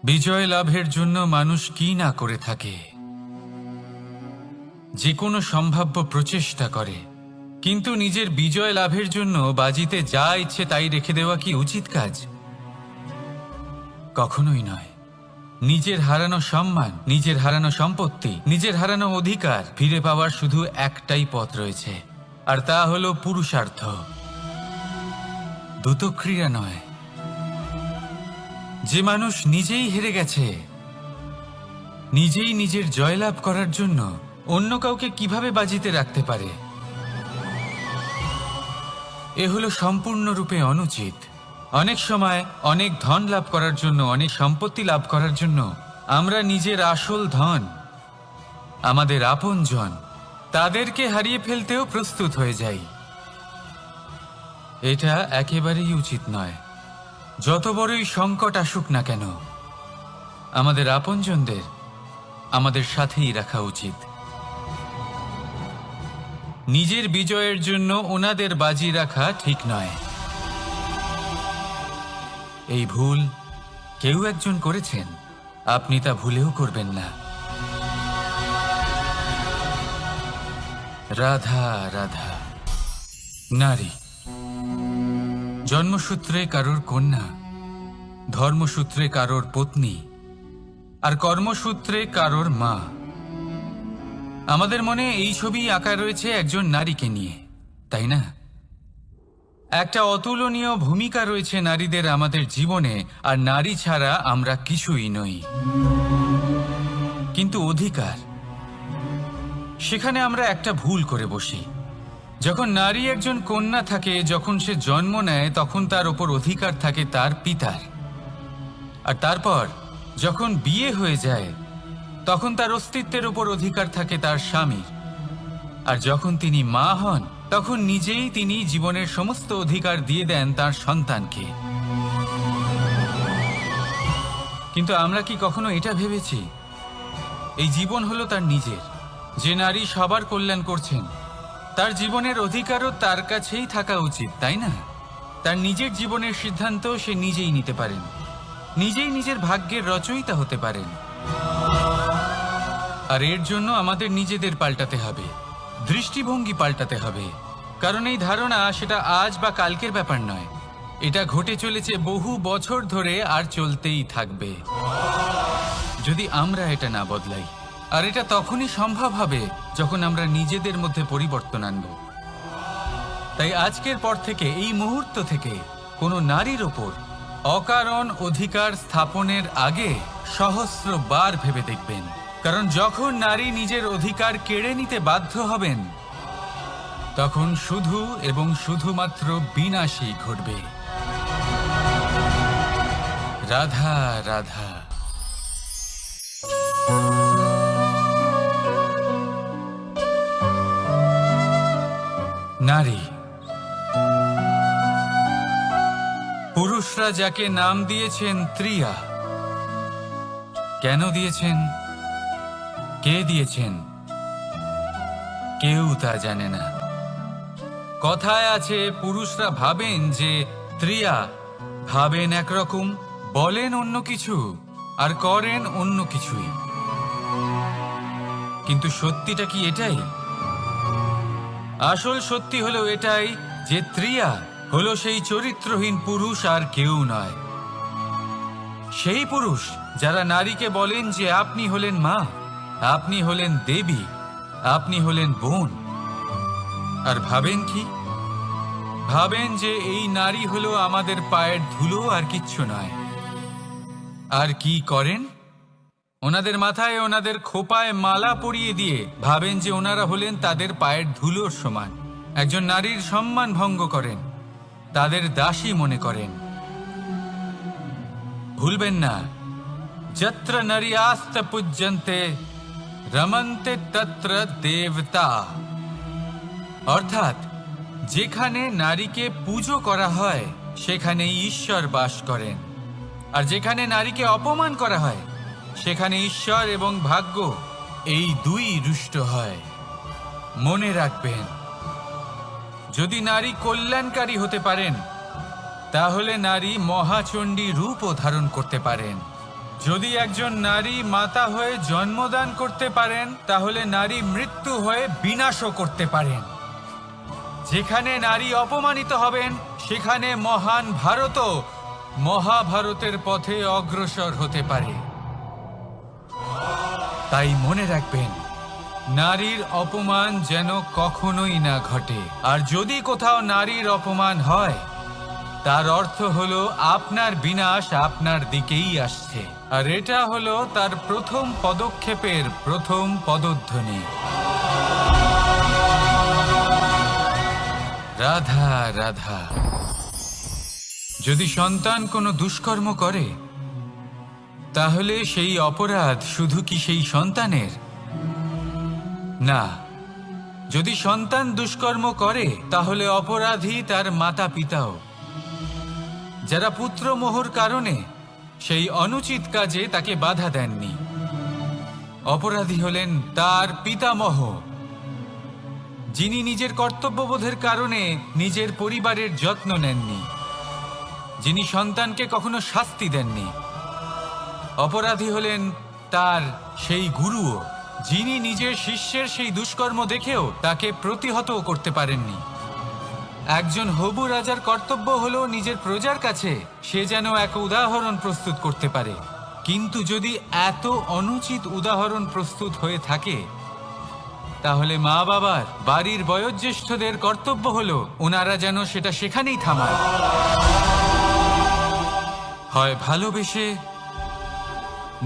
বিজয় লাভের জন্য মানুষ কি না করে থাকে, যে কোনো সম্ভাব্য প্রচেষ্টা করে, কিন্তু নিজের বিজয় লাভের জন্য বাজিতে যা ইচ্ছে তাই রেখে দেওয়া কি উচিত কাজ? কখনোই নয়। নিজের হারানো সম্মান, নিজের হারানো সম্পত্তি, নিজের হারানো অধিকার ফিরে পাওয়ার শুধু একটাই পথ রয়েছে, আর তা হলো পুরুষার্থ, দ্রুতক্রিয়া নয়। যে মানুষ নিজেই হেরে গেছে, নিজেই নিজের জয়লাভ করার জন্য অন্য কাউকে কিভাবে বাজিতে রাখতে পারে? এ হলো সম্পূর্ণরূপে অনুচিত। অনেক সময় অনেক ধন লাভ করার জন্য, অনেক সম্পত্তি লাভ করার জন্য আমরা নিজের আসল ধন, আমাদের আপনজন, তাদেরকে হারিয়ে ফেলতেও প্রস্তুত হয়ে যাই। এটা একেবারেই উচিত নয়। যত বড়ই সংকট আসুক না কেন, আমাদের আপনজনদের আমাদের সাথেই রাখা উচিত। নিজের বিজয়ের জন্য ওনাদের বাজি রাখা ঠিক নয়। এই ভুল কেউ একজন করেছেন, আপনি তা ভুলেও করবেন না। রাধা রাধা। নারী জন্মসূত্রে কারোর কন্যা, ধর্মসূত্রে কারোর পত্নী, আর কর্মসূত্রে কারোর মা। আমাদের মনে এই ছবি আঁকা রয়েছে একজন নারীকে নিয়ে, তাই না? একটা অতুলনীয় ভূমিকা রয়েছে নারীদের আমাদের জীবনে, আর নারী ছাড়া আমরা কিছুই নই। কিন্তু অধিকার, সেখানে আমরা একটা ভুল করে বসি। যখন নারী একজন কন্যা থাকে, যখন সে জন্ম নেয়, তখন তার ওপর অধিকার থাকে তার পিতার। আর তারপর যখন বিয়ে হয়ে যায়, তখন তার অস্তিত্বের ওপর অধিকার থাকে তার স্বামীর। আর যখন তিনি মা হন, তখন নিজেই তিনি জীবনের সমস্ত অধিকার দিয়ে দেন তার সন্তানকে। কিন্তু আমরা কি কখনো এটা ভেবেছি এই জীবন হলো তার নিজের? যে নারী সবার কল্যাণ করছেন, তার জীবনের অধিকারও তার কাছেই থাকা উচিত, তাই না? তার নিজের জীবনের সিদ্ধান্ত সে নিজেই নিতে পারেন, নিজেই নিজের ভাগ্যের রচয়িতা হতে পারেন। আর এর জন্য আমাদের নিজেদের পাল্টাতে হবে, দৃষ্টিভঙ্গি পাল্টাতে হবে। কারণ এই ধারণা সেটা আজ বা কালকের ব্যাপার নয়, এটা ঘটে চলেছে বহু বছর ধরে, আর চলতেই থাকবে যদি আমরা এটা না বদলাই। আর এটা তখনই সম্ভব হবে যখন আমরা নিজেদের মধ্যে পরিবর্তন আনব। তাই আজকের পর থেকে, এই মুহূর্ত থেকে, কোনো নারীর ওপর অকারণ অধিকার স্থাপনের আগে সহস্রবার ভেবে দেখবেন। কারণ যখন নারী নিজের অধিকার কেড়ে নিতে বাধ্য হবেন, তখন শুধু এবং শুধুমাত্র বিনাশই ঘটবে। রাধা রাধা। নারী, পুরুষরা যাকে নাম দিয়েছেন ত্রিয়া, কেন দিয়েছেন, কে দিয়েছেন, কেউ তা জানে না। কথায় আছে, পুরুষরা ভাবেন যে ত্রিয়া, ভাবেন একরকম, বলেন অন্য কিছু, আর করেন অন্য কিছুই। কিন্তু সত্যিটা কি এটাই? আসল সত্যি হলো এটাই যে ত্রিয়া হলো সেই চরিত্রহীন পুরুষ, আর কেউ নয়। সেই পুরুষ যারা নারীকে বলেন যে আপনি হলেন মা, আপনি হলেন দেবী, আপনি হলেন বোন। আর ভাবেন কি? ভাবেন যে এই নারী হলো আমাদের পায়ের ধুলো, আর কিচ্ছু নয়। আর কি করেন? ওনাদের মাথায়, ওনাদের খোপায় মালা পরিয়ে দিয়ে ভাবেন যে ওনারা হলেন তাদের পায়ের ধুলোর সমান। একজন নারীর সম্মান ভঙ্গ করেন, তাদের দাসী মনে করেন। ভুলবেন না, যত্র নারীয়াস্ত পূজ্যন্তে রমন্তে তত্র দেবতা। অর্থাৎ যেখানে নারীকে পুজো করা হয়, সেখানে ঈশ্বর বাস করেন। আর যেখানে নারীকে অপমান করা হয়, সেখানে ঈশ্বর এবং ভাগ্য এই দুই রুষ্ট হয়। মনে রাখবেন, যদি নারী কল্যাণকারী হতে পারেন, তাহলে নারী মহাচণ্ডী রূপও ধারণ করতে পারেন। যদি একজন নারী মাতা হয়ে জন্মদান করতে পারেন, তাহলে নারী মৃত্যু হয়ে বিনাশও করতে পারেন। যেখানে নারী অপমানিত হবেন, সেখানে মহান ভারতও মহাভারতের পথে অগ্রসর হতে পারে। তাই মনে রাখবেন, নারীর অপমান যেন কখনোই না ঘটে। আর যদি কোথাও নারীর অপমান হয়, তার অর্থ হলো আপনার বিনাশ আপনার দিকেই আসছে। আর এটা হলো তার প্রথম পদক্ষেপের প্রথম পদধ্বনি। রাধা রাধা। যদি সন্তান কোনো দুষ্কর্ম করে, তাহলে সেই অপরাধ শুধু কি সেই সন্তানের? না, যদি সন্তান দুষ্কর্ম করে, তাহলে অপরাধী তার মাতা পিতাও, যারা পুত্রমোহর কারণে সেই অনুচিত কাজে তাকে বাধা দেননি। অপরাধী হলেন তার পিতামহ, যিনি নিজের কর্তব্যবোধের কারণে নিজের পরিবারের যত্ন নেননি, যিনি সন্তানকে কখনো শাস্তি দেননি। অপরাধী হলেন তার সেই গুরুও, যিনি নিজের শিষ্যের সেই দুষ্কর্ম দেখেও তাকে প্রতিহত করতে পারেননি। একজন হবু রাজার কর্তব্য হলো নিজের প্রজার কাছে সে যেন এক উদাহরণ প্রস্তুত করতে পারে। কিন্তু যদি এত অনুচিত উদাহরণ প্রস্তুত হয়ে থাকে, তাহলে মা বাবার, বাড়ির বয়োজ্যেষ্ঠদের কর্তব্য হলো ওনারা যেন সেটা সেখানেই থামায়, হয় ভালোবেসে,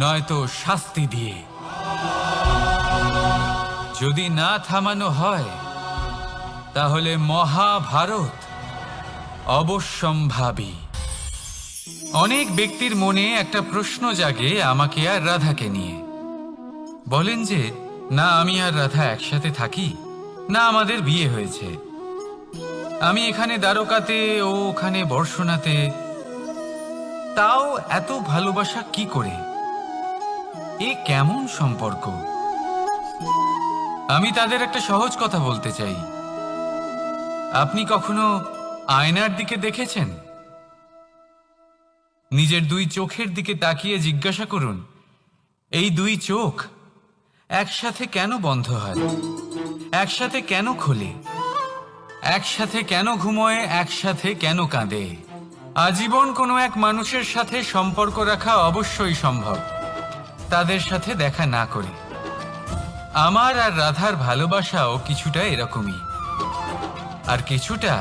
নয়তো শাস্তি দিয়ে। যদি না থামানো হয়, তাহলে মহাভারত অবশ্যম্ভাবী। অনেক ব্যক্তির মনে একটা প্রশ্ন জাগে আমাকে আর রাধাকে নিয়ে। বলেন যে, না আমি আর রাধা একসাথে থাকি, না আমাদের বিয়ে হয়েছে। আমি এখানে দ্বারকাতে, ও ওখানে বর্ষণাতে, তাও এত ভালোবাসা কি করে? এ কেমন সম্পর্ক? আমি তাদের একটা সহজ কথা বলতে চাই। আপনি কখনো আয়নার দিকে দেখেছেন? নিজের দুই চোখের দিকে তাকিয়ে জিজ্ঞাসা করুন, এই দুই চোখ একসাথে কেন বন্ধ হয়, একসাথে কেন খোলে, একসাথে কেন ঘুমোয়, একসাথে কেন কাঁদে? আজীবন কোনো এক মানুষের সাথে সম্পর্ক রাখা অবশ্যই সম্ভব, তাদের সাথে দেখা না করে। আমার আর রাধার ভালোবাসাও কিছুটা এরকমই, আর কিছুটা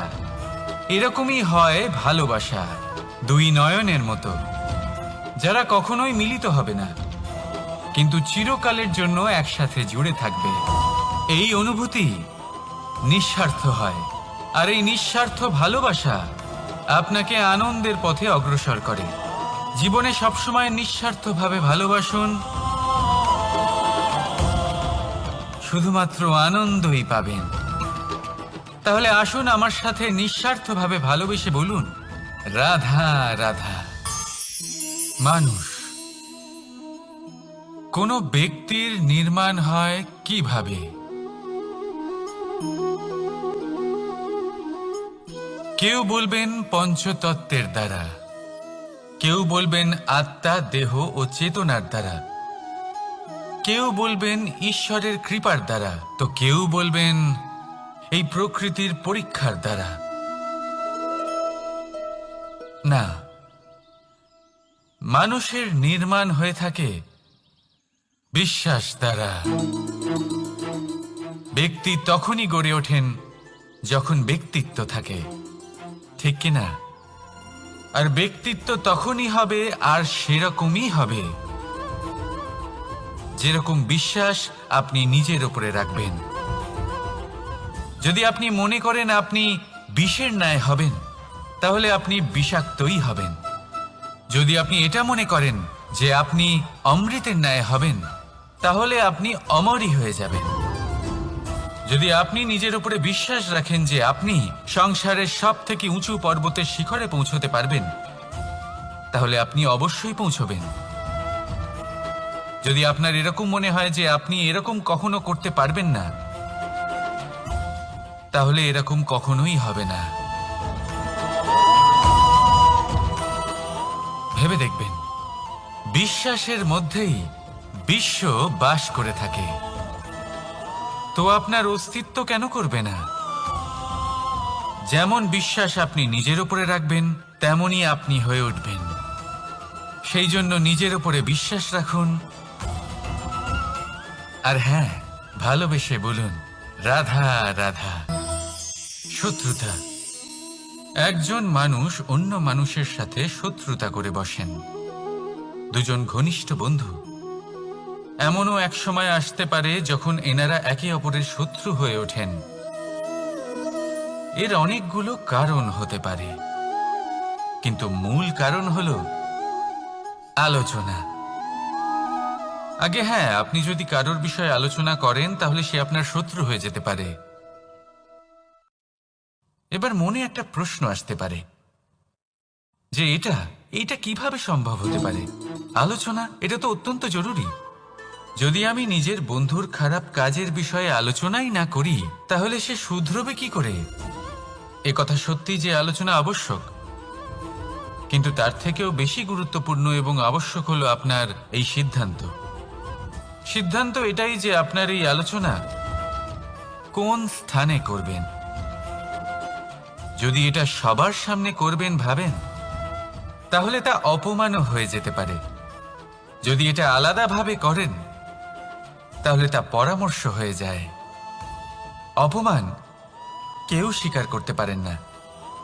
এরকমই হয় ভালোবাসা দুই নয়নের মতো, যারা কখনোই মিলিত হবে না, কিন্তু চিরকালের জন্য একসাথে জুড়ে থাকবে। এই অনুভূতি নিঃস্বার্থ হয়, আর এই নিঃস্বার্থ ভালোবাসা আপনাকে আনন্দের পথে অগ্রসর করে। জীবনে সবসময় নিঃস্বার্থভাবে ভালোবাসুন, শুধুমাত্র আনন্দই পাবেন। তাহলে আসুন আমার সাথে নিঃস্বার্থভাবে ভালোবেসে বলুন, রাধা রাধা। মানুষ, কোন ব্যক্তির নির্মাণ হয় কিভাবে? কেউ বলবেন পঞ্চতত্ত্বের দ্বারা, কেউ বলবেন আত্মা, দেহ ও চেতনার দ্বারা, কেউ বলবেন ঈশ্বরের কৃপার দ্বারা, তো কেউ বলবেন এই প্রকৃতির পরীক্ষার দ্বারা। না, মানুষের নির্মাণ হয়ে থাকে বিশ্বাস দ্বারা। ব্যক্তি তখনই গড়ে ওঠেন যখন ব্যক্তিত্ব থাকে, ঠিক কিনা? আর ব্যক্তিত্ব তখনই হবে আর সেরকমই হবে যেরকম বিশ্বাস আপনি নিজের উপরে রাখবেন। যদি আপনি মনে করেন আপনি বিষের ন্যায় হবেন, তাহলে আপনি বিষাক্তই হবেন। যদি আপনি এটা মনে করেন যে আপনি অমৃতের ন্যায় হবেন, তাহলে আপনি অমরই হয়ে যাবেন। যদি আপনি নিজের উপরে বিশ্বাস রাখেন যে আপনি সংসারের সব থেকে উঁচু পর্বতের শিখরে পৌঁছতে পারবেন, তাহলে আপনি অবশ্যই পৌঁছবেন। যদি আপনার এরকম মনে হয় যে আপনি এরকম কখনো করতে পারবেন না, তাহলে এরকম কখনোই হবে না। ভেবে দেখবেন, বিশ্বাসের মধ্যেই বিশ্ব বাস করে থাকে। তো আপনার অস্তিত্ব কেন করবে না? যেমন বিশ্বাস আপনি নিজের উপরে রাখবেন, তেমনই আপনি হয়ে উঠবেন। সেই জন্য নিজের উপরে বিশ্বাস রাখুন। আর হ্যাঁ, ভালোবেসে বলুন, রাধা রাধা। শত্রুতা। একজন মানুষ অন্য মানুষের সাথে শত্রুতা করে বসেন, দুজন ঘনিষ্ঠ বন্ধু। এমনও এক সময় আসতে পারে যখন এনারা একে অপরের শত্রু হয়ে ওঠেন। এর অনেকগুলো কারণ হতে পারে, কিন্তু মূল কারণ হলো আলোচনা। আগে হ্যাঁ, আপনি যদি কারোর বিষয়ে আলোচনা করেন তাহলে সে আপনার শত্রু হয়ে যেতে পারে। এবার মনে একটা প্রশ্ন আসতে পারে যে এটা কিভাবে সম্ভব হতে পারে? আলোচনা, এটা তো অত্যন্ত জরুরি। যদি আমি নিজের বন্ধুর খারাপ কাজের বিষয়ে আলোচনাই না করি তাহলে সে শুধরবে কি করে? এ কথা সত্যি যে আলোচনা আবশ্যক, কিন্তু তার থেকেও বেশি গুরুত্বপূর্ণ এবং আবশ্যক হলো আপনার এই সিদ্ধান্ত। সিদ্ধান্ত এটাই যে আপনার এই আলোচনা কোন স্থানে করবেন। যদি এটা সবার সামনে করবেন ভাবেন, তাহলে তা অপমানও হয়ে যেতে পারে। যদি এটা আলাদাভাবে করেন তাহলে তা পরামর্শ হয়ে যায়। অপমান কেউ স্বীকার করতে পারেন না,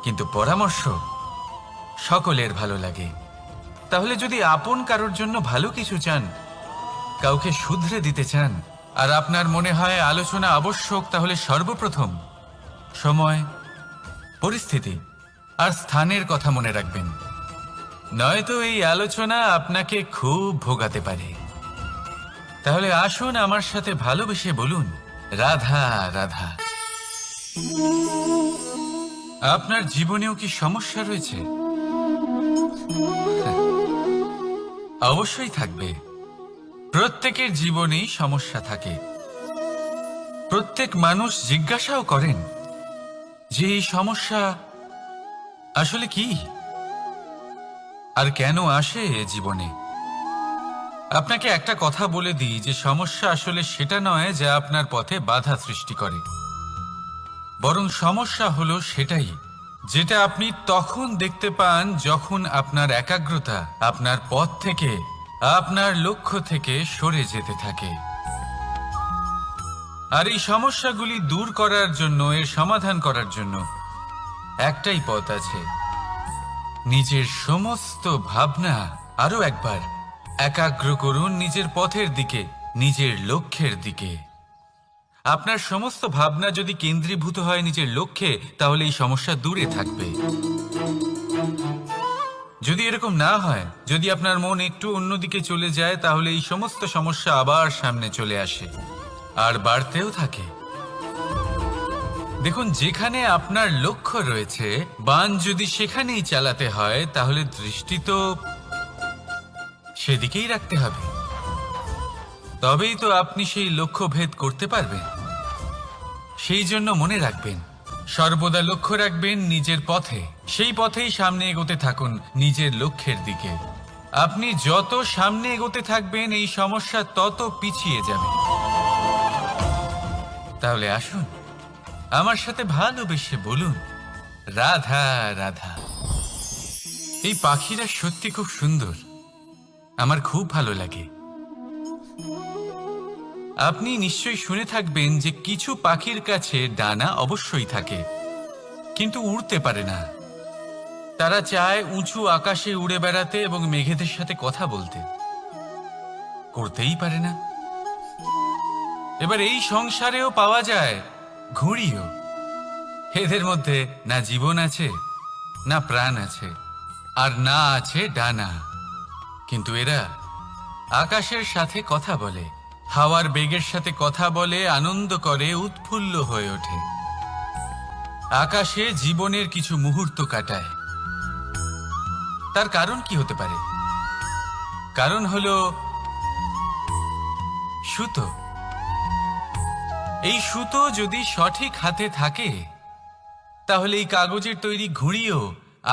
কিন্তু পরামর্শ সকলের ভালো লাগে। তাহলে যদি আপন কারোর জন্য ভালো কিছু চান, কাউকে শুধরে দিতে চান, আর আপনার মনে হয় আলোচনা আবশ্যক, তাহলে সর্বপ্রথম সময়, পরিস্থিতি আর স্থানের কথা মনে রাখবেন। নয়তো এই আলোচনা আপনাকে খুব ভোগাতে পারে। তাহলে আসুন আমার সাথে ভালোবেসে বলুন, রাধা রাধা। আপনার জীবনেও কি সমস্যা রয়েছে? অবশ্যই থাকবে। প্রত্যেকের জীবনেই সমস্যা থাকে। প্রত্যেক মানুষ জিজ্ঞাসাও করেন যে এই সমস্যা আসলে কি আর কেন আসে জীবনে। আপনাকে একটা কথা বলে দিই যে সমস্যা আসলে সেটা নয় যা আপনার পথে বাধা সৃষ্টি করে, বরং সমস্যা হলো সেটাই যেটা আপনি তখন দেখতে পান যখন আপনার একাগ্রতা আপনার পথ থেকে, আপনার লক্ষ্য থেকে সরে যেতে থাকে। আর এই সমস্যাগুলি দূর করার জন্য, এর সমাধান করার জন্য একটাই পথ আছে। নিজের সমস্ত ভাবনা আরো একবার একাগ্র করুন নিজের পথের দিকে, নিজের লক্ষ্যের দিকে। আপনার সমস্ত ভাবনা যদি কেন্দ্রীভূত হয় নিজের লক্ষ্যে, তাহলে এই সমস্যা দূরে থাকবে। যদি এরকম না হয়, যদি আপনার মন একটু অন্যদিকে চলে যায়, তাহলে এই সমস্ত সমস্যা আবার সামনে চলে আসে আর বাড়তেও থাকে। দেখুন, যেখানে আপনার লক্ষ্য রয়েছে, বাণ যদি সেখানেই চালাতে হয়, তাহলে দৃষ্টি তো সেদিকেই রাখতে হবে। তবেই তো আপনি সেই লক্ষ্য ভেদ করতে পারবেন। সেই জন্য মনে রাখবেন, সর্বদা লক্ষ্য রাখবেন নিজের পথে, সেই পথেই সামনে এগোতে থাকুন নিজের লক্ষ্যের দিকে। আপনি যত সামনে এগোতে থাকবেন এই সমস্যা তত পিছিয়ে যাবে। তাহলে আসুন আমার সাথে ভালোবেসে বলুন, রাধা রাধা। এই পাখিরা সত্যি খুব সুন্দর, আমার খুব ভালো লাগে। আপনি নিশ্চয়ই শুনে থাকবেন যে কিছু পাখির কাছে ডানা অবশ্যই থাকে, কিন্তু উড়তে পারে না। তারা চায় উঁচু আকাশে উড়ে বেড়াতে এবং মেঘেদের সাথে কথা বলতে, করতেই পারে না। এবার এই সংসারেও পাওয়া যায় ঘুড়িও। এদের মধ্যে না জীবন আছে, না প্রাণ আছে, আর না আছে ডানা, কিন্তু এরা আকাশের সাথে কথা বলে, হাওয়ার বেগের সাথে কথা বলে, আনন্দ করে, উৎফুল্ল হয়ে ওঠে। আকাশে জীবনের কিছু মুহূর্ত কাটায়। তার কারণ কি হতে পারে? কারণ হলো সুতো। এই সুতো যদি সঠিক হাতে থাকে, তাহলে এই কাগজের তৈরি ঘুড়িও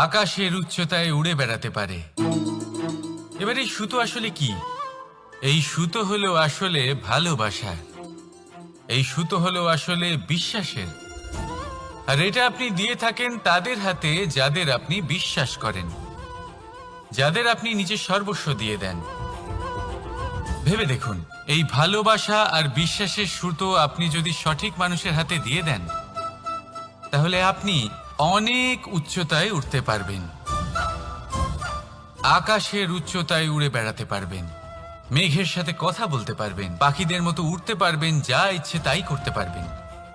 আকাশের উচ্চতায় উড়ে বেড়াতে পারে। এবার এই সুতো আসলে কি? এই সুতো হলো আসলে ভালোবাসা, এই সুতো হলো আসলে বিশ্বাসের। আর এটা আপনি দিয়ে থাকেন তাদের হাতে যাদের আপনি বিশ্বাস করেন, যাদের আপনি নিজের সর্বস্ব দিয়ে দেন। ভেবে দেখুন, এই ভালোবাসা আর বিশ্বাসের সুতো আপনি যদি সঠিক মানুষের হাতে দিয়ে দেন, তাহলে আপনি অনেক উচ্চতায় উঠতে পারবেন, আকাশের উচ্চতায় উড়ে বেড়াতে পারবেন, মেঘের সাথে কথা বলতে পারবেন, পাখিদের মতো উড়তে পারবেন, যা ইচ্ছে তাই করতে পারবেন।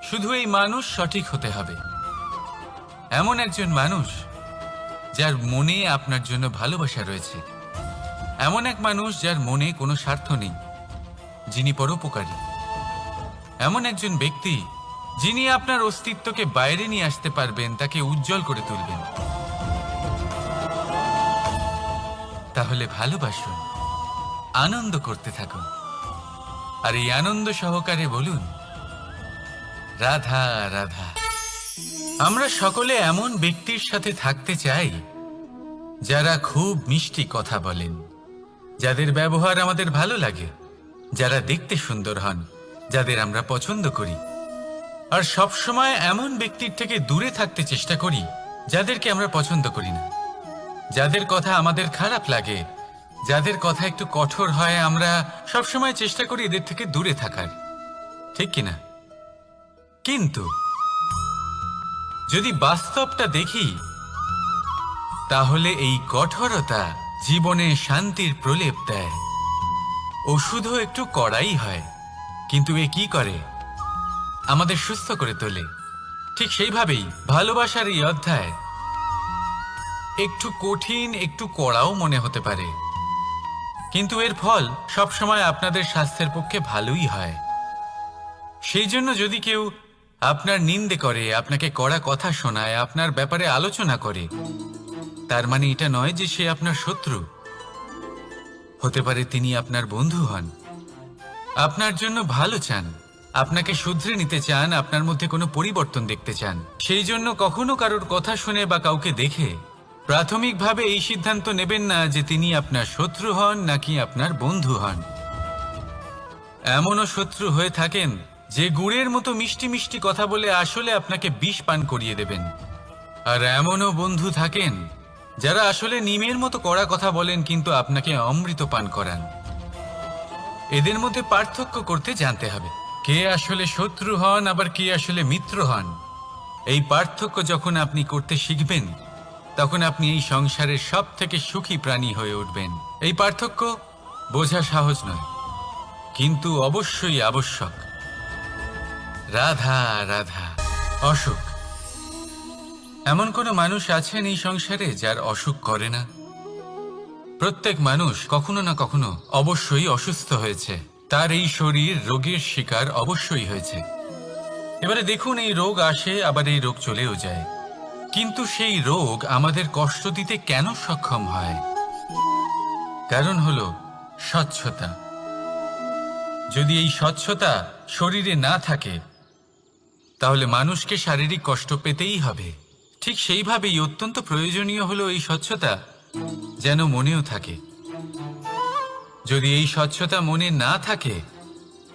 শুধু এই মানুষ সঠিক হতে হবে, এমন একজন মানুষ যার মনে আপনার জন্য ভালোবাসা রয়েছে, এমন এক মানুষ যার মনে কোনো স্বার্থ নেই, যিনি পরোপকারী, এমন একজন ব্যক্তি যিনি আপনার অস্তিত্বকে বাইরে নিয়ে আসতে পারবেন, তাকে উজ্জ্বল করে তুলবেন। তাহলে ভালোবাসুন, আনন্দ করতে থাকুন, আর এই আনন্দ সহকারে বলুন, রাধা রাধা। আমরা সকলে এমন ব্যক্তির সাথে থাকতে চাই যারা খুব মিষ্টি কথা বলেন, যাদের ব্যবহার আমাদের ভালো লাগে, যারা দেখতে সুন্দর হন, যাদের আমরা পছন্দ করি। আর সবসময় এমন ব্যক্তির থেকে দূরে থাকতে চেষ্টা করি যাদেরকে আমরা পছন্দ করি না, যাদের কথা আমাদের খারাপ লাগে, যাদের কথা একটু কঠোর হয়। আমরা সবসময় চেষ্টা করি এদের থেকে দূরে থাকার, ঠিক কিনা? কিন্তু যদি বাস্তবটা দেখি, তাহলে এই কঠোরতা জীবনে শান্তির প্রলেপ দেয়। ওষুধও একটু কড়াই হয়, কিন্তু এ কি করে? আমাদের সুস্থ করে তোলে। ঠিক সেইভাবেই ভালোবাসার এই অধ্যায় একটু কঠিন, একটু কড়াও মনে হতে পারে, কিন্তু এর ফল সবসময় আপনাদের স্বাস্থ্যের পক্ষে ভালোই হয়। সেই জন্য যদি কেউ আপনার নিন্দে করে, আপনাকে কড়া কথা শোনায়, আপনার ব্যাপারে আলোচনা করে, তার মানে এটা নয় যে সে আপনার শত্রু। হতে পারে তিনি আপনার বন্ধু হন, আপনার জন্য ভালো চান, আপনাকে শুধরে নিতে চান, আপনার মধ্যে কোনো পরিবর্তন দেখতে চান। সেই জন্য কখনো কারোর কথা শুনে বা কাউকে দেখে প্রাথমিকভাবে এই সিদ্ধান্ত নেবেন না যে তিনি আপনার শত্রু হন নাকি আপনার বন্ধু হন। এমনও শত্রু হয়ে থাকেন যে গুড়ের মতো মিষ্টি মিষ্টি কথা বলে আসলে আপনাকে বিষ পান করিয়ে দেবেন। আর এমনও বন্ধু থাকেন যারা আসলে নিমের মতো কড়া কথা বলেন কিন্তু আপনাকে অমৃত পান করান। এদের মধ্যে পার্থক্য করতে জানতে হবে, কে আসলে শত্রু হন আবার কে আসলে মিত্র হন। এই পার্থক্য যখন আপনি করতে শিখবেন, তখন আপনি এই সংসারের সব থেকে সুখী প্রাণী হয়ে উঠবেন। এই পার্থক্য বোঝা সহজ নয়, কিন্তু অবশ্যই আবশ্যক। রাধা রাধা। অসুখ। এমন কোনো মানুষ আছেন এই সংসারে যার অসুখ করে না? প্রত্যেক মানুষ কখনো না কখনো অবশ্যই অসুস্থ হয়েছে, তার এই শরীর রোগের শিকার অবশ্যই হয়েছে। এবারে দেখুন, এই রোগ আসে আবার এই রোগ চলেও যায়, কিন্তু সেই রোগ আমাদের কষ্ট দিতে কেন সক্ষম হয়? কারণ হলো স্বচ্ছতা। যদি এই স্বচ্ছতা শরীরে না থাকে, তাহলে মানুষকে শারীরিক কষ্ট পেতেই হবে। ঠিক সেইভাবেই অত্যন্ত প্রয়োজনীয় হলো এই স্বচ্ছতা যেন মনেও থাকে। যদি এই স্বচ্ছতা মনে না থাকে,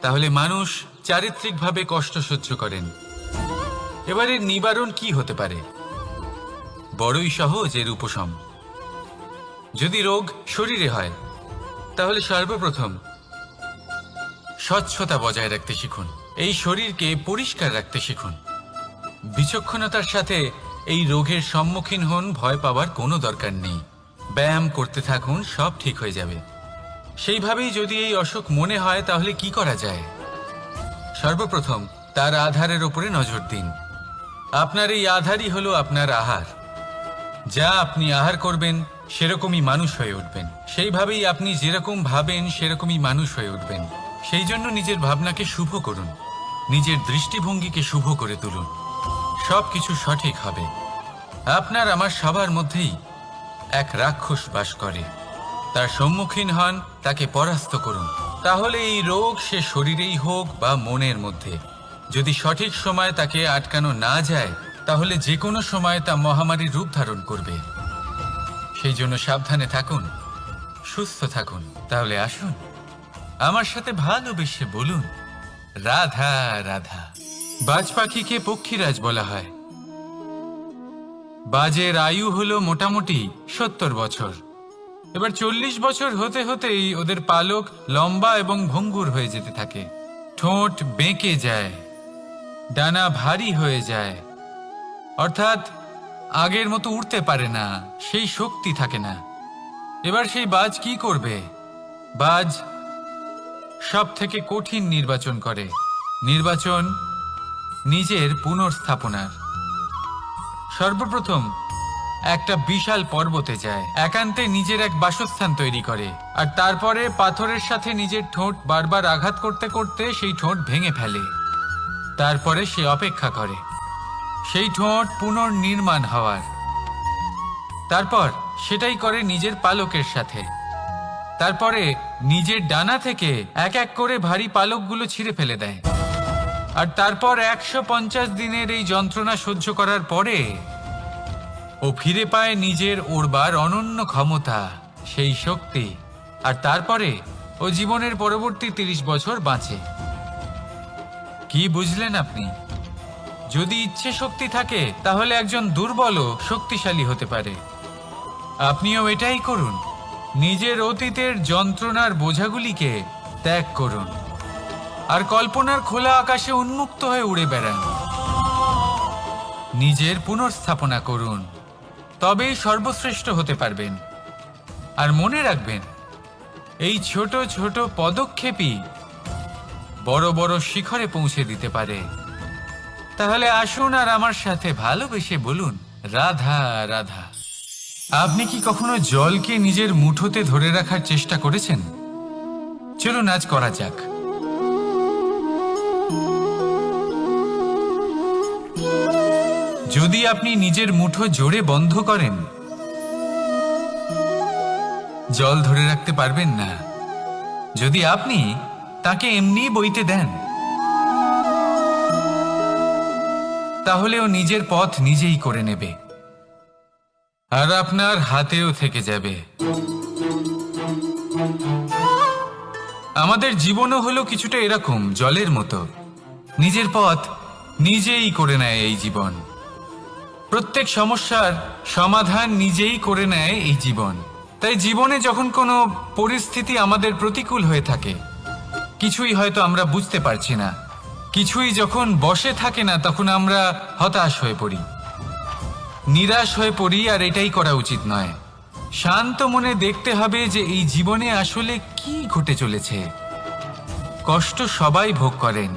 তাহলে মানুষ চারিত্রিকভাবে কষ্ট সহ্য করেন। এবারে নিবারণ কি হতে পারে? বড়ই সহজ এর উপশম। যদি রোগ শরীরে হয়, তাহলে সর্বপ্রথম স্বচ্ছতা বজায় রাখতে শিখুন, এই শরীরকে পরিষ্কার রাখতে শিখুন। বিচক্ষণতার সাথে এই রোগের সম্মুখীন হন, ভয় পাওয়ার কোনো দরকার নেই। ব্যায়াম করতে থাকুন, সব ঠিক হয়ে যাবে। সেইভাবেই যদি এই অসুখ মনে হয়, তাহলে কি করা যায়? সর্বপ্রথম তার আধারের উপরে নজর দিন। আপনার এই আধারই হলো আপনার আহার। যা আপনি আহার করবেন সেরকমই মানুষ হয়ে উঠবেন। সেইভাবেই আপনি যেরকম ভাবেন সেরকমই মানুষ হয়ে উঠবেন। সেই জন্য নিজের ভাবনাকে শুভ করুন, নিজের দৃষ্টিভঙ্গিকে শুভ করে তুলুন, সব কিছু সঠিক হবে। আপনার আমার সবার মধ্যেই এক রাক্ষস বাস করে, তার সম্মুখীন হন, তাকে পরাস্ত করুন। তাহলে এই রোগ সে শরীরেই হোক বা মনের মধ্যে, যদি সঠিক সময় তাকে আটকানো না যায়, তাহলে যে কোনো সময় তা মহামারীর রূপ ধারণ করবে। সেই জন্য সাবধানে থাকুন, সুস্থ থাকুন। তাহলে আসুন আমার সাথে ভালোবেসে বলুন রাধা রাধা। বাজ পাখিকে পক্ষীরাজ বলা হয়। বাজের আয়ু হলো মোটামুটি 70 বছর। এবার 40 বছর হতে হতেই ওদের পালক লম্বা এবং ভঙ্গুর হয়ে যেতে থাকে, ঠোঁট বেঁকে যায়, ডানা ভারী হয়ে যায়, অর্থাৎ আগের মতো উড়তে পারে না, সেই শক্তি থাকে না। এবার সেই বাজ কি করবে? বাজ সব থেকে কঠিন নির্বাচন করে, নির্বাচন নিজের পুনর্স্থাপনার। সর্বপ্রথম একটা বিশাল পর্বতে যায়, একান্তে নিজের এক বাসস্থান তৈরি করে, আর তারপরে পাথরের সাথে নিজের ঠোঁট বারবার আঘাত করতে করতে সেই ঠোঁট ভেঙে ফেলে। তারপরে সে অপেক্ষা করে সেই ঠোঁট পুনর্নির্মাণ হওয়ার। তারপর সেটাই করে নিজের পালকের সাথে। তারপরে নিজের ডানা থেকে এক এক করে ভারী পালকগুলো ছিঁড়ে ফেলে দেয়। আর তারপর 150 দিনের এই যন্ত্রণা সহ্য করার পরে ও ফিরে পায় নিজের ওড়বার অনন্য ক্ষমতা, সেই শক্তি। আর তারপরে ও জীবনের পরবর্তী 30 বছর বাঁচে। কি বুঝলেন আপনি? যদি ইচ্ছে শক্তি থাকে তাহলে একজন দুর্বলও শক্তিশালী হতে পারে। আপনিও এটাই করুন, নিজের অতীতের যন্ত্রণার বোঝাগুলিকে ত্যাগ করুন আর কল্পনার খোলা আকাশে উন্মুক্ত হয়ে উড়ে বেড়ান। নিজের পুনর্স্থাপনা করুন, তবেই সর্বশ্রেষ্ঠ হতে পারবেন। আর মনে রাখবেন, এই ছোট ছোট পদক্ষেপই বড় বড় শিখরে পৌঁছে দিতে পারে। তাহলে আসুন আর আমার সাথে ভালোবেসে বলুন রাধা রাধা। আপনি কি কখনো জলকে নিজের মুঠোতে ধরে রাখার চেষ্টা করেছেন? চলুন আজ করা যাক। যদি আপনি নিজের মুঠো জোরে বন্ধ করেন, জল ধরে রাখতে পারবেন না। যদি আপনি তাকে এমনি বইতে দেন, তাহলে ও নিজের পথ নিজেই করে নেবে আর আপনার হাতেও থেকে যাবে। আমাদের জীবনও হলো কিছুটা এরকম, জলের মতো। নিজের পথ নিজেই করে নেয় এই জীবন। প্রত্যেক সমস্যার সমাধান নিজেই করে নেয় এই জীবন। তাই জীবনে যখন কোনো পরিস্থিতি আমাদের প্রতিকূল হয়ে থাকে, কিছুই হয়তো আমরা বুঝতে পারছি না, কিছুই যখন বসে থাকে না, তখন আমরা হতাশ হয়ে পড়ি, নিরাশ হয়ে পড়ি। আর এটাই করা উচিত নয়। শান্ত মনে দেখতে হবে যে এই জীবনে আসলে কি ঘটে চলেছে। কষ্ট সবাই ভোগ করেন।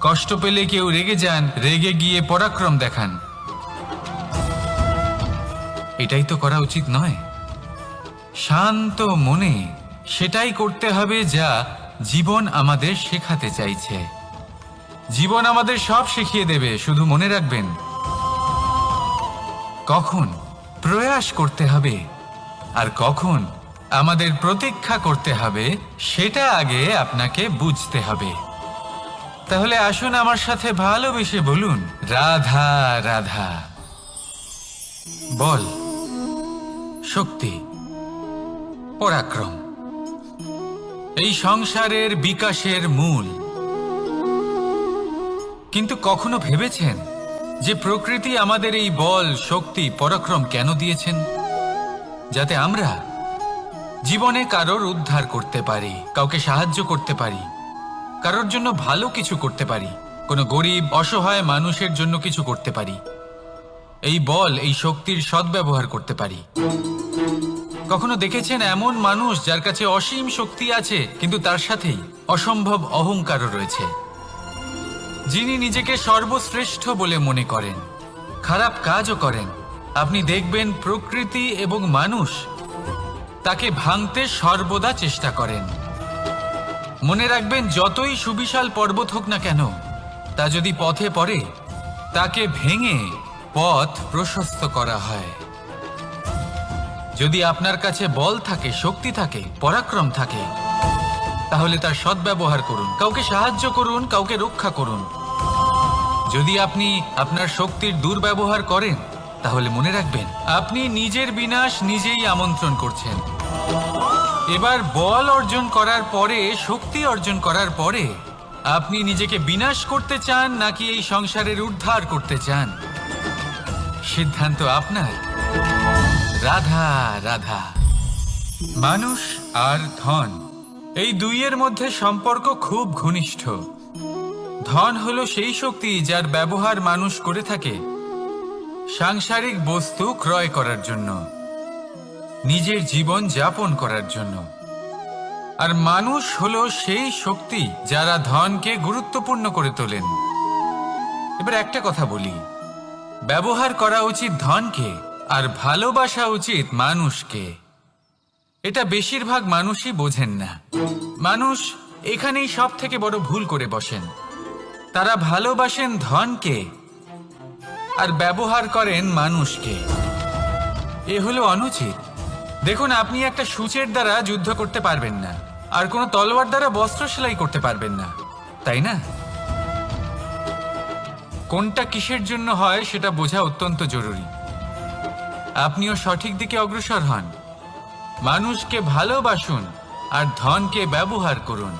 কষ্ট পেলে কেউ রেগে যান, রেগে গিয়ে পরাক্রম দেখান। এটাই তো করা উচিত নয়। শান্ত মনে সেটাই করতে হবে যা জীবন আমাদের শেখাতে চাইছে। জীবন আমাদের সব শিখিয়ে দেবে, শুধু মনে রাখবেন কখন প্রয়াস করতে হবে আর কখন আমাদের প্রতীক্ষা করতে হবে, সেটা আগে আপনাকে বুঝতে হবে। তাহলে আসুন আমার সাথে ভালোবেসে বলুন রাধা রাধা। বল, শক্তি, পরাক্রম এই সংসারের বিকাশের মূল। কিন্তু কখনো ভেবেছেন যে প্রকৃতি আমাদের এই বল, শক্তি, পরাক্রম কেন দিয়েছেন? যাতে আমরা জীবনে কারোর উদ্ধার করতে পারি, কাউকে সাহায্য করতে পারি, কারোর জন্য ভালো কিছু করতে পারি, কোনো গরিব অসহায় মানুষের জন্য কিছু করতে পারি। এই বল, এই শক্তির সদ্ব্যবহার করতে পারি। কখনো দেখেছেন এমন মানুষ যার কাছে অসীম শক্তি আছে, কিন্তু তার সাথেই অসম্ভব অহংকারও রয়েছে, যিনি নিজেকে সর্বশ্রেষ্ঠ বলে মনে করেন, খারাপ কাজও করেন। আপনি দেখবেন প্রকৃতি এবং মানুষ তাকে ভাঙতে সর্বদা চেষ্টা করেন। মনে রাখবেন, যতই সুবিশাল পর্বত হোক না কেন, তা যদি পথে পড়ে, তাকে ভেঙে পথ প্রশস্ত করা হয়। যদি আপনার কাছে বল থাকে, শক্তি থাকে, পরাক্রম থাকে, তাহলে তার সদ্ব্যবহার করুন, কাউকে সাহায্য করুন, কাউকে রক্ষা করুন। যদি আপনি আপনার শক্তির দুর্ব্যবহার করেন, তাহলে মনে রাখবেন আপনি নিজের বিনাশ নিজেই আমন্ত্রণ করছেন। এবার বল অর্জন করার পরে, শক্তি অর্জন করার পরে আপনি নিজেকে বিনাশ করতে চান নাকি এই সংসারের উদ্ধার করতে চান, সিদ্ধান্ত আপনার। রাধা রাধা। মানুষ আর ধন, এই দুইয়ের মধ্যে সম্পর্ক খুব ঘনিষ্ঠ। ধন হলো সেই শক্তি যার ব্যবহার মানুষ করে থাকে সাংসারিক বস্তু ক্রয় করার জন্য, নিজের জীবন যাপন করার জন্য। আর মানুষ হলো সেই শক্তি যারা ধনকে গুরুত্বপূর্ণ করে তোলেন। এবার একটা কথা বলি, ব্যবহার করা উচিত ধনকে আর ভালোবাসা উচিত মানুষকে। এটা বেশিরভাগ মানুষই বোঝেন না। মানুষ এখানেই সব থেকে বড় ভুল করে বসেন। তারা ভালোবাসেন ধনকে আর ব্যবহার করেন মানুষকে। এ হলো অনুচিত। দেখুন, আপনি একটা সূচের দ্বারা যুদ্ধ করতে পারবেন না, আর কোনো তলোয়ার দ্বারা বস্ত্র সেলাই করতে পারবেন না, তাই না? কোনটা কিসের জন্য হয় সেটা বোঝা অত্যন্ত জরুরি। আপনিও সঠিক দিকে অগ্রসর হন। মানুষকে ভালোবাসুন আর ধনকে ব্যবহার করুন।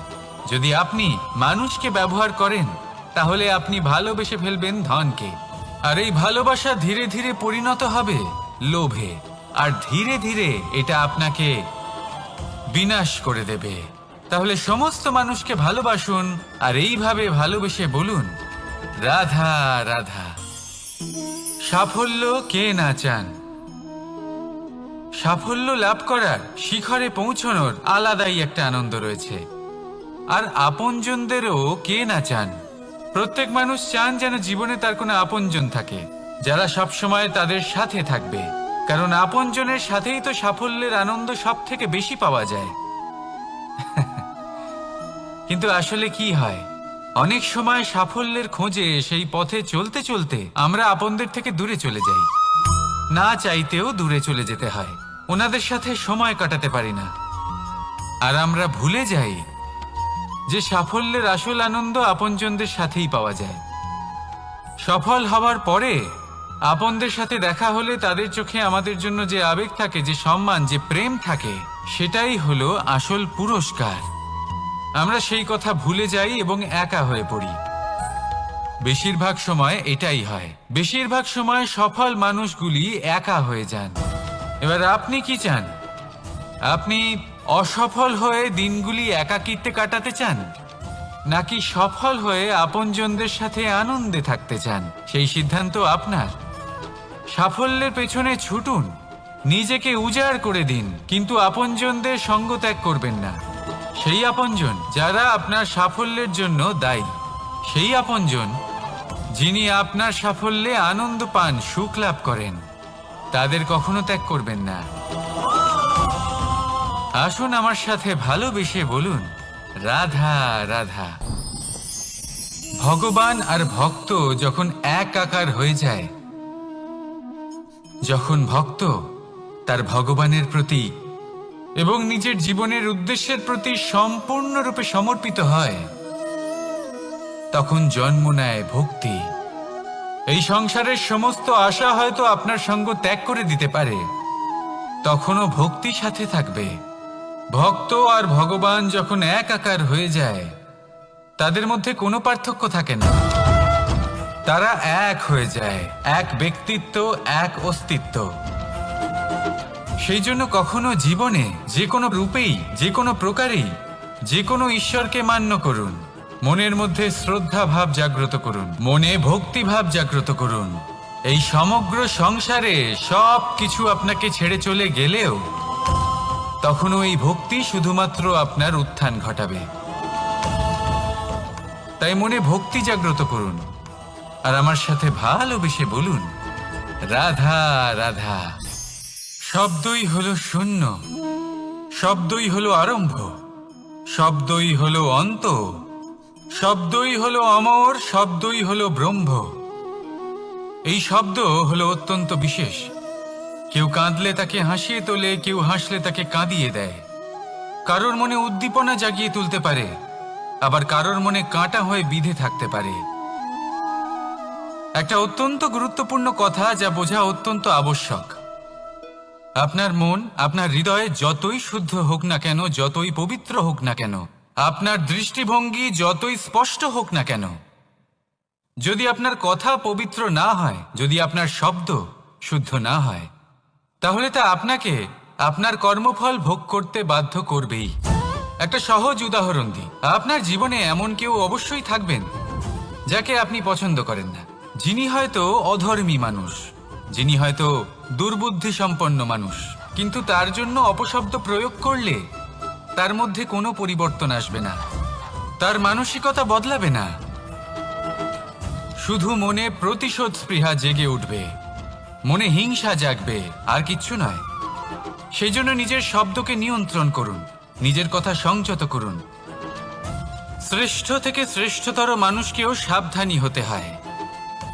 যদি আপনি মানুষকে ব্যবহার করেন তাহলে আপনি ভালোবেসে ফেলবেন ধনকে, আর এই ভালোবাসা ধীরে ধীরে পরিণত হবে লোভে, আর ধীরে ধীরে এটা আপনাকে বিনাশ করে দেবে। তাহলে সমস্ত মানুষকে ভালোবাসুন আর এইভাবে ভালোবেসে বলুন, রাধা রাধা। সাফল্য কে না চান? সাফল্য লাভ করার, শিখরে পৌঁছানোর আলাদাই একটা আনন্দ রয়েছে। আর আপনজনদেরও কে না চান? প্রত্যেক মানুষ চান যেন জীবনে তার কোনো আপনজন থাকে যারা সবসময় তাদের সাথে থাকবে, কারণ আপনজনের সাথেই তো সাফল্যের আনন্দ সব থেকে বেশি পাওয়া যায়। কিন্তু আসলে কি হয়, অনেক সময় সাফল্যের খোঁজে সেই পথে চলতে চলতে আমরা আপনদের থেকে দূরে চলে যাই। না চাইতেও দূরে চলে যেতে হয়, ওনাদের সাথে সময় কাটাতে পারি না। আর আমরা ভুলে যাই যে সাফল্যের আসল আনন্দ আপনজনদের সাথেই পাওয়া যায়। সফল হওয়ার পরে আপনদের সাথে দেখা হলে তাদের চোখে আমাদের জন্য যে আবেগ থাকে, যে সম্মান, যে প্রেম থাকে, সেটাই হলো আসল পুরস্কার। আমরা সেই কথা ভুলে যাই এবং একা হয়ে পড়ি। বেশিরভাগ সময় এটাই হয়। বেশিরভাগ সময় সফল মানুষগুলি একা হয়ে যান। এবার আপনি কি চান? আপনি অসফল হয়ে দিনগুলি একাকিত্বে কাটাতে চান, নাকি সফল হয়ে আপনজনদের সাথে আনন্দে থাকতে চান? সেই সিদ্ধান্ত আপনার। সাফল্যের পেছনে ছুটুন, নিজেকে উজাড় করে দিন, কিন্তু আপনজনদের সঙ্গ ত্যাগ করবেন না। সেই আপনজন যারা আপনার সাফল্যের জন্য দায়ী, সেই আপনজন যিনি আপনার সাফল্যে আনন্দ পান, সুখ লাভ করেন, তাদের কখনো ত্যাগ করবেন না। আসুন আমার সাথে ভালোবেসে বলুন, রাধা রাধা। ভগবান আর ভক্ত যখন একাকার হয়ে যায়, যখন ভক্ত তার ভগবানের প্রতি এবং নিজের জীবনের উদ্দেশ্যের প্রতি সম্পূর্ণরূপে সমর্পিত হয়, তখন জন্ম নেয় ভক্তি। এই সংসারের সমস্ত আশা হয়তো আপনার সঙ্গ ত্যাগ করে দিতে পারে, তখনও ভক্তি সাথে থাকবে। ভক্ত আর ভগবান যখন একাকার হয়ে যায়, তাদের মধ্যে কোনো পার্থক্য থাকে না। তারা এক হয়ে যায়, এক ব্যক্তিত্ব, এক অস্তিত্ব। সেই জন্য কখনো জীবনে যে কোনো রূপেই, যে কোনো প্রকারেই, যে কোনো ঈশ্বরকে মান্য করুন। মনের মধ্যে শ্রদ্ধা ভাব জাগ্রত করুন, মনে ভক্তি ভাব জাগ্রত করুন। এই সমগ্র সংসারে সব কিছু আপনাকে ছেড়ে চলে গেলেও তখনও এই ভক্তি শুধুমাত্র আপনার উত্থান ঘটাবে। তাই মনে ভক্তি জাগ্রত করুন আর আমার সাথে ভালোবেসে বলুন, রাধা রাধা। শব্দই হলো শূন্য, শব্দই হলো আরম্ভ, শব্দই হলো অন্ত, শব্দই হলো অমর, শব্দই হলো ব্রহ্ম। এই শব্দ হলো অত্যন্ত বিশেষ। কেউ কাঁদলে তাকে হাসিয়ে তোলে, কেউ হাসলে তাকে কাঁদিয়ে দেয়। কারোর মনে উদ্দীপনা জাগিয়ে তুলতে পারে, আবার কারোর মনে কাঁটা হয়ে বিঁধে থাকতে পারে। একটা অত্যন্ত গুরুত্বপূর্ণ কথা যা বোঝা অত্যন্ত আবশ্যক। আপনার মন, আপনার হৃদয়ে যতই শুদ্ধ হোক না কেন, যতই পবিত্র হোক না কেন, আপনার দৃষ্টিভঙ্গি যতই স্পষ্ট হোক না কেন, যদি আপনার কথা পবিত্র না হয়, যদি আপনার শব্দ শুদ্ধ না হয়, তাহলে তা আপনাকে আপনার কর্মফল ভোগ করতে বাধ্য করবেই। একটা সহজ উদাহরণ দিই। আপনার জীবনে এমন কেউ অবশ্যই থাকবেন যাকে আপনি পছন্দ করেন না, যিনি হয়তো অধর্মী মানুষ, যিনি হয়তো দুর্বুদ্ধি সম্পন্ন মানুষ, কিন্তু তার জন্য অপশব্দ প্রয়োগ করলে তার মধ্যে কোনো পরিবর্তন আসবে না, তার মানসিকতা বদলাবে না, শুধু মনে প্রতিশোধ স্পৃহা জেগে উঠবে, মনে হিংসা জাগবে, আর কিচ্ছু নয়। সেই জন্য নিজের শব্দকে নিয়ন্ত্রণ করুন, নিজের কথা সংযত করুন। শ্রেষ্ঠ থেকে শ্রেষ্ঠতর মানুষকেও সাবধানী হতে হয়,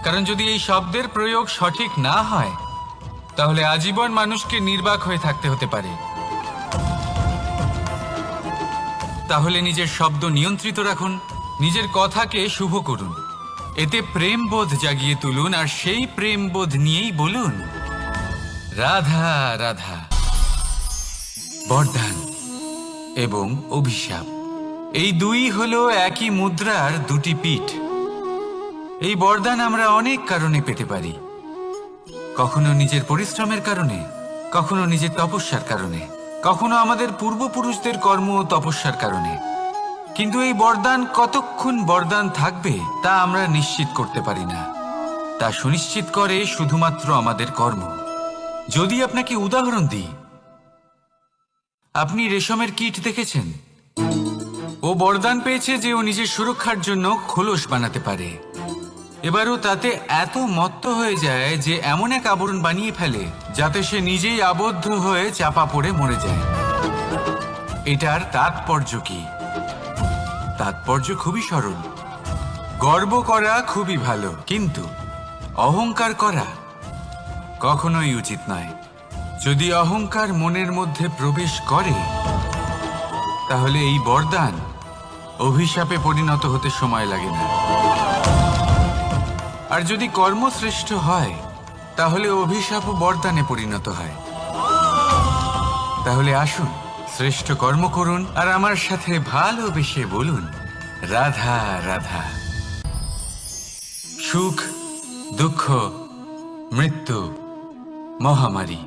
কারণ যদি এই শব্দের প্রয়োগ সঠিক না হয়, তাহলে আজীবন মানুষকে নির্বাক হয়ে থাকতে হতে পারে। তাহলে নিজের শব্দ নিয়ন্ত্রিত রাখুন, নিজের কথাকে শুভ করুন, এতে প্রেমবোধ জাগিয়ে তুলুন, আর সেই প্রেমবোধ নিয়েই বলুন রাধা রাধা। বরদান এবং অভিশাপ, এই দুই হলো একই মুদ্রার দুটি পিঠ। এই বরদান আমরা অনেক কারণে পেতে পারি, কখনো নিজের পরিশ্রমের কারণে, কখনো নিজের তপস্যার কারণে, কখনো আমাদের পূর্বপুরুষদের কর্ম ও তপস্যার কারণে। কিন্তু এই বরদান কতক্ষণ বরদান থাকবে তা আমরা নিশ্চিত করতে পারি না, তা সুনিশ্চিত করে শুধুমাত্র আমাদের কর্ম। যদি আপনাকে উদাহরণ দিই, আপনি রেশমের কীট দেখেছেন? ও বরদান পেয়েছে যে ও নিজের সুরক্ষার জন্য খোলস বানাতে পারে। এবারও তাতে এত মত্ত হয়ে যায় যে এমন এক আবরণ বানিয়ে ফেলে যাতে সে নিজেই আবদ্ধ হয়ে চাপা পড়ে মরে যায়। এটার তাৎপর্য কি? তাৎপর্য খুবই সরল। গর্ব করা খুবই ভালো, কিন্তু অহংকার করা কখনোই উচিত নয়। যদি অহংকার মনের মধ্যে প্রবেশ করে, তাহলে এই বরদান অভিশাপে পরিণত হতে সময় লাগে না। আর যদি কর্মশ্রেষ্ঠ হয়, তাহলে অভিশাপও বরদানে পরিণত হয়। তাহলে আসুন, শ্রেষ্ঠ কর্ম করুন আর আমার সাথে ভালোবেসে বলুন রাধা রাধা। সুখ, দুঃখ, মৃত্যু, মহামারী,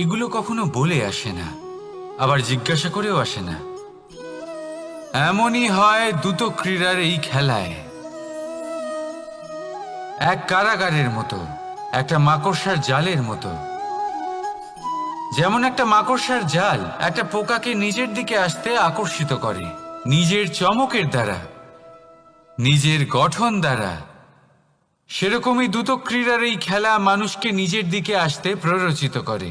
এগুলো কখনো বলে আসে না, আবার জিজ্ঞাসা করেও আসে না। এমনই হয় দ্রুত ক্রীড়ার এই খেলায়। এক কারাগারের মতো, একটা মাকড়সার জালের মতো। যেমন একটা মাকড়সার জাল একটা পোকাকে নিজের দিকে আসতে আকর্ষিত করে নিজের চমকের দ্বারা, নিজের গঠন দ্বারা, সেরকমই দ্রুত ক্রীড়ার এই খেলা মানুষকে নিজের দিকে আসতে প্ররোচিত করে।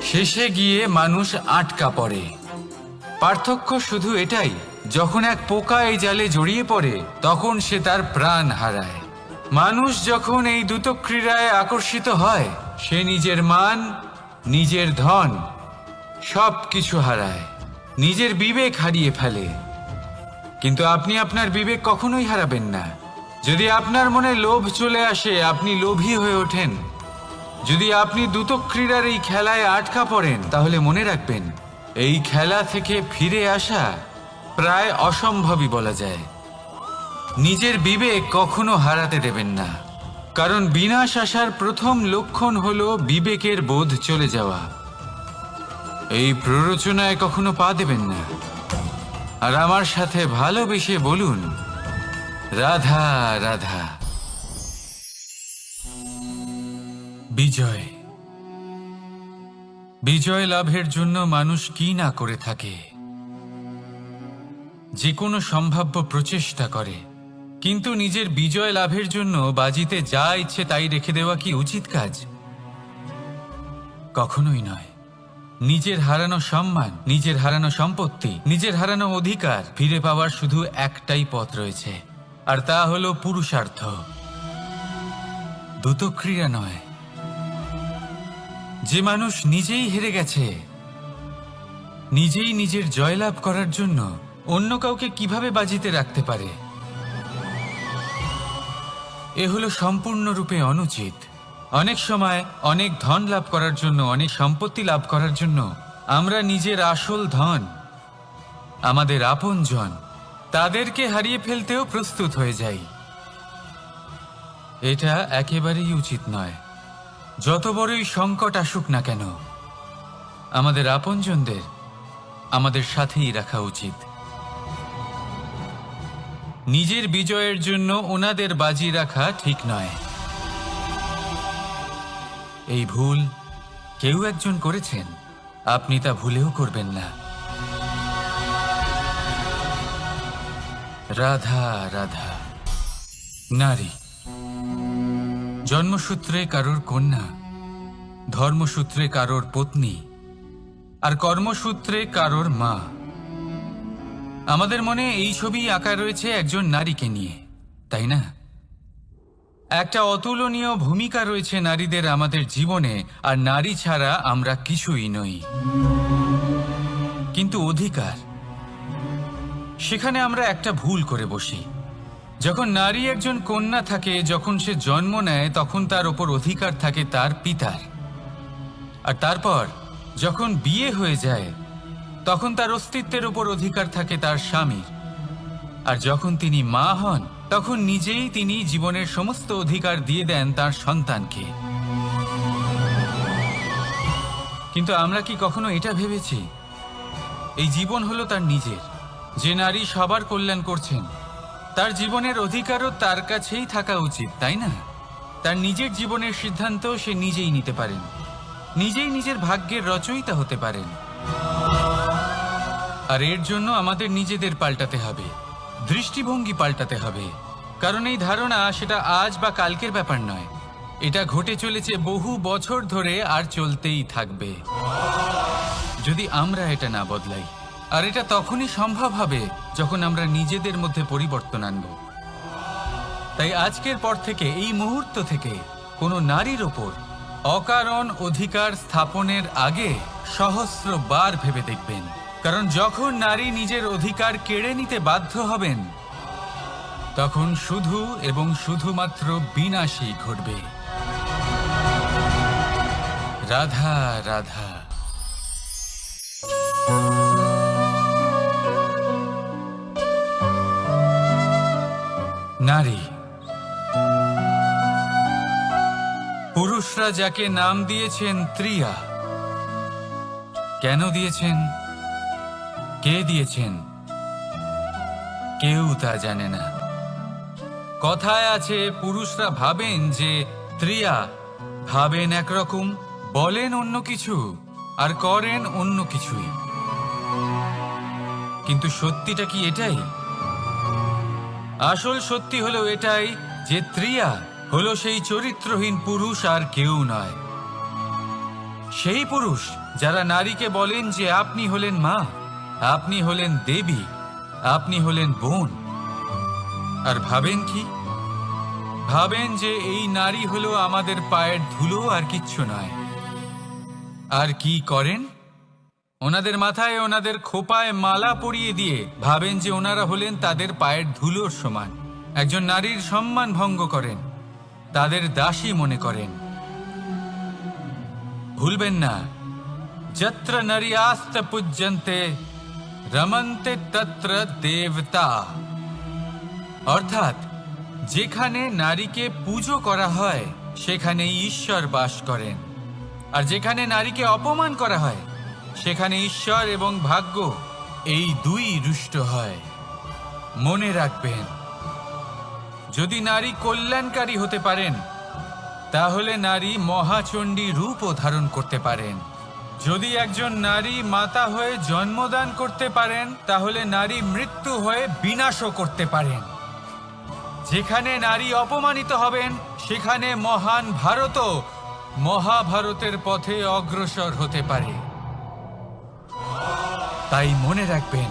শেষে গিয়ে মানুষ আটকা পড়ে। পার্থক্য শুধু এটাই, যখন এক পোকা এই জালে জড়িয়ে পড়ে তখন সে তার প্রাণ হারায়। মানুষ যখন এই দ্রুত ক্রীড়ায় আকর্ষিত হয়, সে নিজের মান, নিজের ধন সব কিছু হারায়, নিজের বিবেক হারিয়ে ফেলে। কিন্তু আপনি আপনার বিবেক কখনোই হারাবেন না। যদি আপনার মনে লোভ চলে আসে, আপনি লোভী হয়ে ওঠেন। যদি আপনি দ্রুত ক্রীড়ার এই খেলায় আটকা পড়েন, তাহলে মনে রাখবেন, এই খেলা থেকে ফিরে আসা প্রায় অসম্ভবই বলা যায়। নিজের বিবেক কখনো হারাতে দেবেন না, কারণ বিনাশ আসার প্রথম লক্ষণ হলো বিবেকের বোধ চলে যাওয়া। এই প্ররোচনায় কখনো পা দেবেন না। আর আমার সাথে ভালোবেসে বলুন রাধা রাধা। বিজয়, বিজয় লাভের জন্য মানুষ কি না করে থাকে, যে কোনো সম্ভাব্য প্রচেষ্টা করে। কিন্তু নিজের বিজয় লাভের জন্য বাজিতে যা ইচ্ছে তাই রেখে দেওয়া কি উচিত কাজ? কখনোই নয়। নিজের হারানো সম্মান, নিজের হারানো সম্পত্তি, নিজের হারানো অধিকার ফিরে পাওয়ার শুধু একটাই পথ রয়েছে, আর তা হলো পুরুষার্থ, দ্রুত ক্রীড়া নয়। যে মানুষ নিজেই হেরে গেছে, নিজেই নিজের জয়লাভ করার জন্য অন্য কাউকে কিভাবে বাজিতে রাখতে পারে? এ হলো সম্পূর্ণরূপে অনুচিত। অনেক সময় অনেক ধন লাভ করার জন্য, অনেক সম্পত্তি লাভ করার জন্য আমরা নিজের আসল ধন, আমাদের আপনজন, তাদেরকে হারিয়ে ফেলতেও প্রস্তুত হয়ে যাই। এটা একেবারেই উচিত নয়। যত বড়ই সংকট আসুক না কেন, আমাদের আপনজনদের আমাদের সাথেই রাখা উচিত। নিজের বিজয়ের জন্য ওনাদের বাজি রাখা ঠিক নয়। এই ভুল কেউ একজন করেছেন, আপনি তা ভুলেও করবেন না। রাধা রাধা। নারী জন্মসূত্রে কারোর কন্যা, ধর্মসূত্রে কারোর পত্নী, আর কর্মসূত্রে কারোর মা। আমাদের মনে এই ছবি আঁকা রয়েছে একজন নারীকে নিয়ে, তাই না? একটা অতুলনীয় ভূমিকা রয়েছে নারীদের আমাদের জীবনে, আর নারী ছাড়া আমরা কিছুই নই। কিন্তু অধিকার, সেখানে আমরা একটা ভুল করে বসি। যখন নারী একজন কন্যা থাকে, যখন সে জন্ম নেয়, তখন তার ওপর অধিকার থাকে তার পিতার। আর তারপর যখন বিয়ে হয়ে যায়, তখন তার অস্তিত্বের ওপর অধিকার থাকে তার স্বামীর। আর যখন তিনি মা হন, তখন নিজেই তিনি জীবনের সমস্ত অধিকার দিয়ে দেন তার সন্তানকে। কিন্তু আমরা কি কখনো এটা ভেবেছি এই জীবন হলো তার নিজের? যে নারী সবার কল্যাণ করছেন, তার জীবনের অধিকারও তার কাছেই থাকা উচিত, তাই না? তার নিজের জীবনের সিদ্ধান্ত সে নিজেই নিতে পারেন, নিজেই নিজের ভাগ্যের রচয়িতা হতে পারেন। আর এর জন্য আমাদের নিজেদের পাল্টাতে হবে, দৃষ্টিভঙ্গি পাল্টাতে হবে। কারণ এই ধারণা সেটা আজ বা কালকের ব্যাপার নয়, এটা ঘটে চলেছে বহু বছর ধরে আর চলতেই থাকবে যদি আমরা এটা না বদলাই। আর এটা তখনই সম্ভব হবে যখন আমরা নিজেদের মধ্যে পরিবর্তন আনব। তাই আজকের পর থেকে, এই মুহূর্ত থেকে, কোনো নারীর ওপর অকারণ অধিকার স্থাপনের আগে সহস্রবার ভেবে দেখবেন। কারণ যখন নারী নিজের অধিকার কেড়ে নিতে বাধ্য হবেন, তখন শুধু এবং শুধুমাত্র বিনাশই ঘটবে। রাধা রাধা। নারী, পুরুষরা যাকে নাম দিয়েছেন ত্রিয়া, কেন দিয়েছেন, কে দিয়েছেন, কেউ তা জানে না। কথায় আছে, পুরুষরা ভাবেন যে ত্রিয়া, ভাবেন একরকম, বলেন অন্য কিছু, আর করেন অন্য কিছুই। কিন্তু সত্যিটা কি এটাই? আসল সত্যি হলো এটাই যে ত্রিয়া হলো সেই চরিত্রহীন পুরুষ, আর কেউ নয়। সেই পুরুষ যারা নারীকে বলেন যে আপনি হলেন মা, আপনি হলেন দেবী, আপনি হলেন বোন। আর ভাবেন কি? ভাবেন যে এই নারী হলো আমাদের পায়ের ধুলো, আর কিচ্ছু নয়। আর কি করেন? ওনাদের মাথায়, ওনাদের খোপায় মালা পরিয়ে দিয়ে ভাবেন যে ওনারা হলেন তাদের পায়ের ধুলোর সমান। একজন নারীর সম্মান ভঙ্গ করেন, তাদের দাসী মনে করেন। ভুলবেন না, যত্র নারীয়াস্ত পূজ্যন্তে রমন্তে তত্র দেবতা। অর্থাৎ যেখানে নারীকে পুজো করা হয়, সেখানে ঈশ্বর বাস করেন। আর যেখানে নারীকে অপমান করা হয়, সেখানে ঈশ্বর এবং ভাগ্য এই দুই রুষ্ট হয়। মনে রাখবেন, যদি নারী কল্যাণকারী হতে পারেন, তাহলে নারী মহাচণ্ডী রূপও ধারণ করতে পারেন। যদি একজন নারী মাতা হয়ে জন্মদান করতে পারেন, তাহলে নারী মৃত্যু হয়ে বিনাশও করতে পারেন। যেখানে নারী অপমানিত হবেন, সেখানে মহান ভারতও মহাভারতের পথে অগ্রসর হতে পারে। তাই মনে রাখবেন,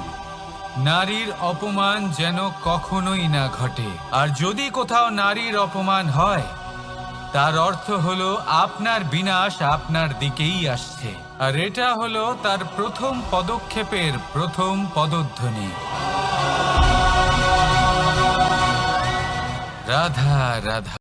নারীর অপমান যেন কখনোই না ঘটে। আর যদি কোথাও নারীর অপমান হয়, তার অর্থ হলো আপনার বিনাশ আপনার দিকেই আসছে। আর এটা হলো তার প্রথম পদক্ষেপের প্রথম পদধ্বনি। রাধা রাধা।